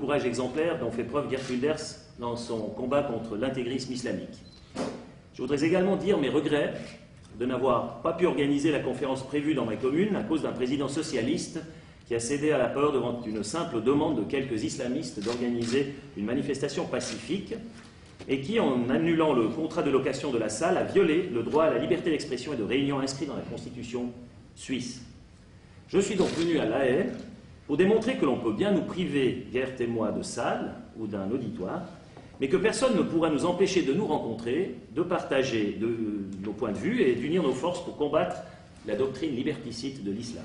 courage exemplaire dont fait preuve Geert Wilders dans son combat contre l'intégrisme islamique. Je voudrais également dire mes regrets de n'avoir pas pu organiser la conférence prévue dans ma commune à cause d'un président socialiste qui a cédé à la peur devant une simple demande de quelques islamistes d'organiser une manifestation pacifique et qui, en annulant le contrat de location de la salle, a violé le droit à la liberté d'expression et de réunion inscrit dans la Constitution suisse. Je suis donc venu à La Haye pour démontrer que l'on peut bien nous priver, Geert et moi, de salle ou d'un auditoire, mais que personne ne pourra nous empêcher de nous rencontrer, de partager nos points de vue et d'unir nos forces pour combattre la doctrine liberticide de l'islam.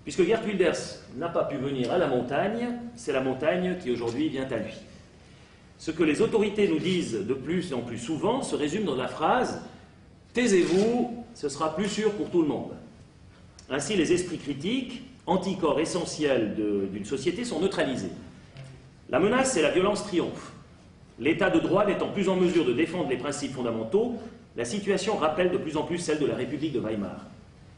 Puisque Geert Wilders n'a pas pu venir à la montagne, c'est la montagne qui aujourd'hui vient à lui. Ce que les autorités nous disent de plus en plus souvent se résume dans la phrase « Taisez-vous, ce sera plus sûr pour tout le monde ». Ainsi, les esprits critiques, anticorps essentiels d'une société, sont neutralisés. La menace et la violence triomphent. L'État de droit n'étant plus en mesure de défendre les principes fondamentaux, la situation rappelle de plus en plus celle de la République de Weimar.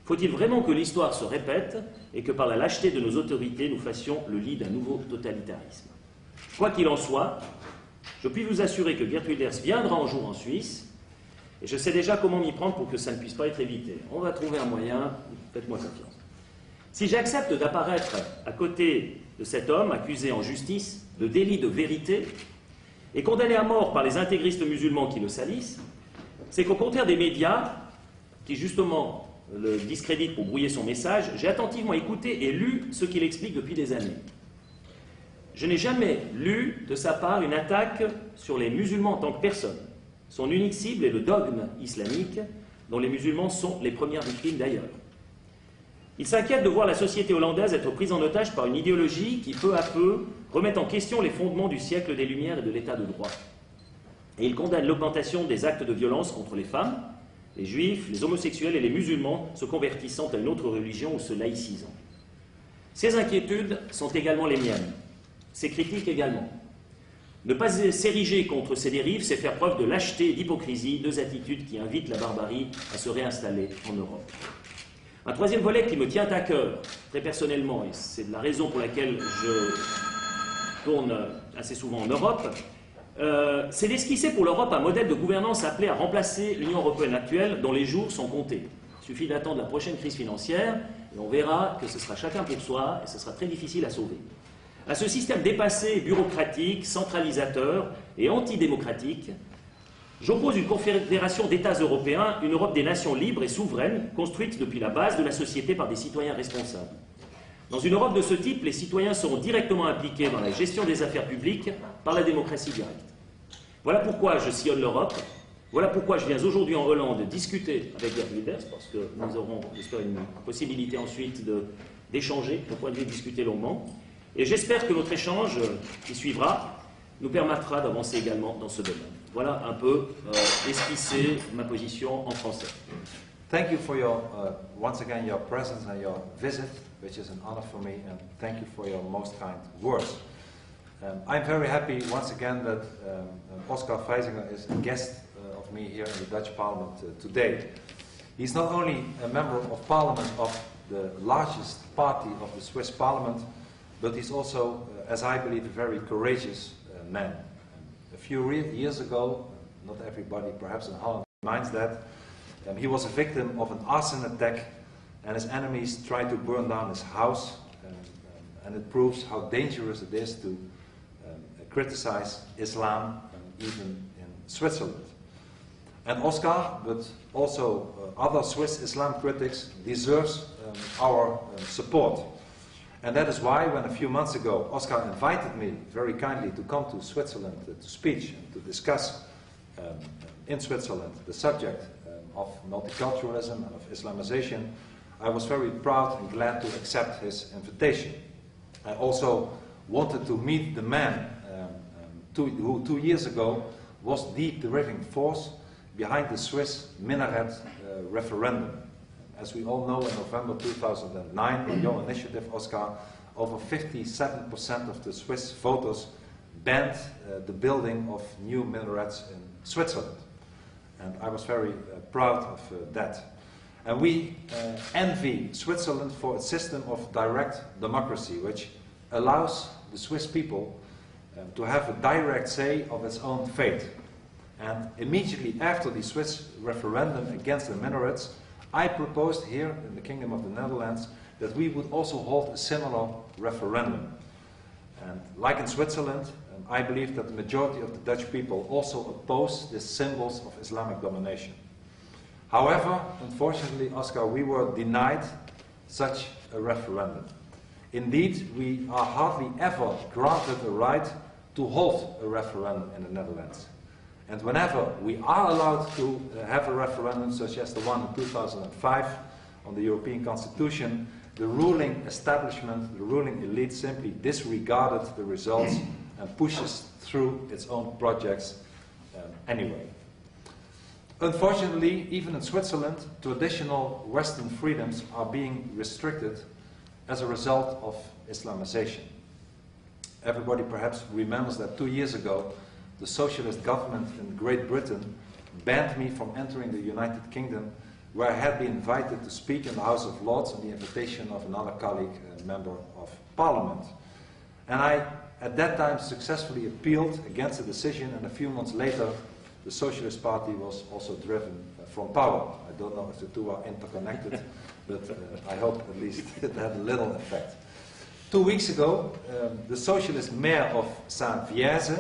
Faut-il vraiment que l'histoire se répète et que par la lâcheté de nos autorités, nous fassions le lit d'un nouveau totalitarisme? Quoi qu'il en soit, je puis vous assurer que Geert Wilders viendra un jour en Suisse, et je sais déjà comment m'y prendre pour que ça ne puisse pas être évité. On va trouver un moyen, faites-moi confiance. Si j'accepte d'apparaître à côté de cet homme accusé en justice de délit de vérité et condamné à mort par les intégristes musulmans qui le salissent, c'est qu'au contraire des médias, qui justement le discréditent pour brouiller son message, j'ai attentivement écouté et lu ce qu'il explique depuis des années. Je n'ai jamais lu de sa part une attaque sur les musulmans en tant que personne. Son unique cible est le dogme islamique, dont les musulmans sont les premières victimes d'ailleurs. Il s'inquiète de voir la société hollandaise être prise en otage par une idéologie qui, peu à peu, remet en question les fondements du siècle des Lumières et de l'état de droit. Et il condamne l'augmentation des actes de violence contre les femmes, les juifs, les homosexuels et les musulmans se convertissant à une autre religion ou se laïcisant. Ces inquiétudes sont également les miennes, ces critiques également. Ne pas s'ériger contre ces dérives, c'est faire preuve de lâcheté et d'hypocrisie, deux attitudes qui invitent la barbarie à se réinstaller en Europe. Un troisième volet qui me tient à cœur, très personnellement, et c'est la raison pour laquelle je tourne assez souvent en Europe, c'est d'esquisser pour l'Europe un modèle de gouvernance appelé à remplacer l'Union européenne actuelle dont les jours sont comptés. Il suffit d'attendre la prochaine crise financière et on verra que ce sera chacun pour soi et ce sera très difficile à sauver. À ce système dépassé, bureaucratique, centralisateur et antidémocratique, j'oppose une confédération d'États européens, une Europe des nations libres et souveraines, construite depuis la base de la société par des citoyens responsables. Dans une Europe de ce type, les citoyens seront directement impliqués dans la gestion des affaires publiques par la démocratie directe. Voilà pourquoi je sillonne l'Europe, voilà pourquoi je viens aujourd'hui en Hollande discuter avec Geert Wilders, parce que nous aurons, j'espère, une possibilité ensuite d'échanger, de point de vue discuter longuement. Et j'espère que notre échange qui suivra nous permettra d'avancer également dans ce domaine. Voilà un peu esquisser ma position en français. Thank you for your, once again, your presence and your visit, which is an honor for me, and thank you for your most kind words. I'm very happy once again that Oskar Freysinger is a guest of me here in the Dutch Parliament today. He's not only a member of Parliament of the largest party of the Swiss Parliament, but he's also, as I believe, a very courageous man. A few years ago, not everybody perhaps in Holland minds that, he was a victim of an arson attack and his enemies tried to burn down his house, and it proves how dangerous it is to criticize Islam, even in Switzerland. And Oskar, but also other Swiss Islam critics, deserves our support. And that is why, when a few months ago Oskar invited me very kindly to come to Switzerland to speak and to discuss in Switzerland the subject of multiculturalism and of Islamization, I was very proud and glad to accept his invitation. I also wanted to meet the man who 2 years ago was the driving force behind the Swiss minaret referendum. As we all know, in November 2009, on your initiative, Oskar, over 57% of the Swiss voters banned the building of new minarets in Switzerland. And I was very proud of that. And we envy Switzerland for its system of direct democracy, which allows the Swiss people to have a direct say of its own fate. And immediately after the Swiss referendum against the minarets, I proposed here in the Kingdom of the Netherlands that we would also hold a similar referendum. And like in Switzerland, I believe that the majority of the Dutch people also oppose the symbols of Islamic domination. However, unfortunately, Oskar, we were denied such a referendum. Indeed, we are hardly ever granted a right to hold a referendum in the Netherlands. And whenever we are allowed to have a referendum, such as the one in 2005 on the European Constitution, the ruling establishment, the ruling elite simply disregarded the results and pushes through its own projects anyway. Unfortunately, even in Switzerland, traditional Western freedoms are being restricted as a result of Islamization. Everybody perhaps remembers that 2 years ago, the socialist government in Great Britain banned me from entering the United Kingdom, where I had been invited to speak in the House of Lords on the invitation of another colleague, a member of Parliament. And I, at that time, successfully appealed against the decision, and a few months later, the Socialist Party was also driven from power. I don't know if the two are interconnected, but I hope at least it had a little effect. 2 weeks ago, the socialist mayor of Saint-Vierze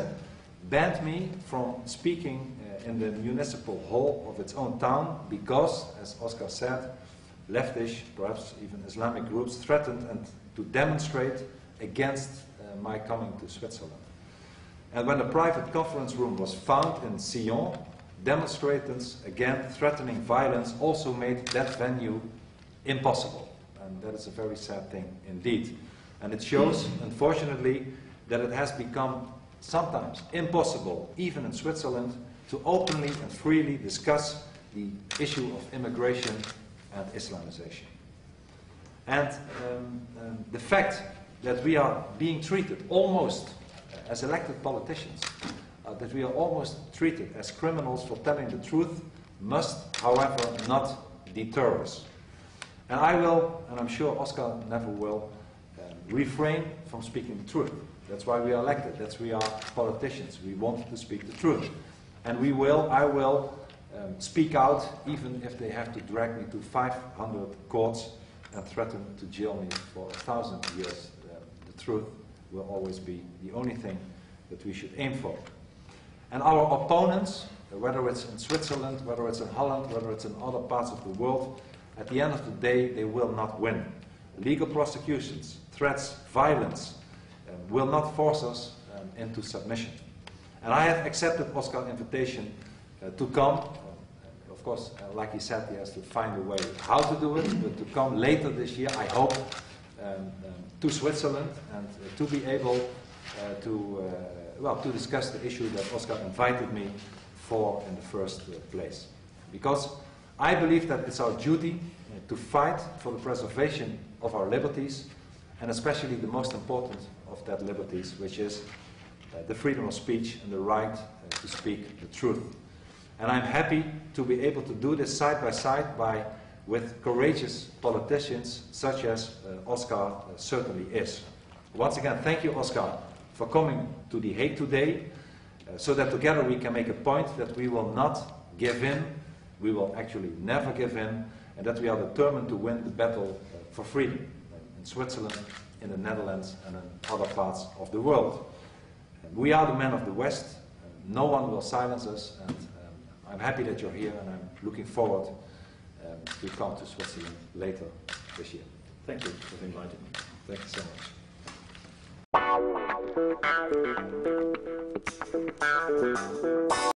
banned me from speaking in the municipal hall of its own town because, as Oskar said, leftish, perhaps even Islamic groups threatened and to demonstrate against my coming to Switzerland. And when a private conference room was found in Sion, demonstrators, again threatening violence, also made that venue impossible. And that is a very sad thing indeed. And it shows, unfortunately, that it has become sometimes impossible, even in Switzerland, to openly and freely discuss the issue of immigration and Islamization. And the fact that we are being treated almost as elected politicians, that we are almost treated as criminals for telling the truth, must, however, not deter us. And I will, and I'm sure Oskar never will, refrain from speaking the truth. That's why we are elected. That's why we are politicians. We want to speak the truth. And I will speak out, even if they have to drag me to 500 courts and threaten to jail me for 1,000 years. The truth will always be the only thing that we should aim for. And our opponents, whether it's in Switzerland, whether it's in Holland, whether it's in other parts of the world, at the end of the day, they will not win. Legal prosecutions, threats, violence will not force us into submission. And I have accepted Oskar's invitation to come. Of course, like he said, he has to find a way how to do it, but to come later this year, I hope, to Switzerland and to be able to discuss the issue that Oskar invited me for in the first place. Because I believe that it's our duty to fight for the preservation of our liberties, and especially the most important of that liberties, which is the freedom of speech and the right to speak the truth. And I'm happy to be able to do this side by side with courageous politicians such as Oskar certainly is. Once again, thank you, Oskar, for coming to The Hague today, so that together we can make a point that we will not give in, we will actually never give in, and that we are determined to win the battle for freedom in Switzerland, in the Netherlands, and in other parts of the world. We are the men of the West. No one will silence us, and I'm happy that you're here, and I'm looking forward to come to Switzerland later this year. Thank you for inviting me. Thank you so much.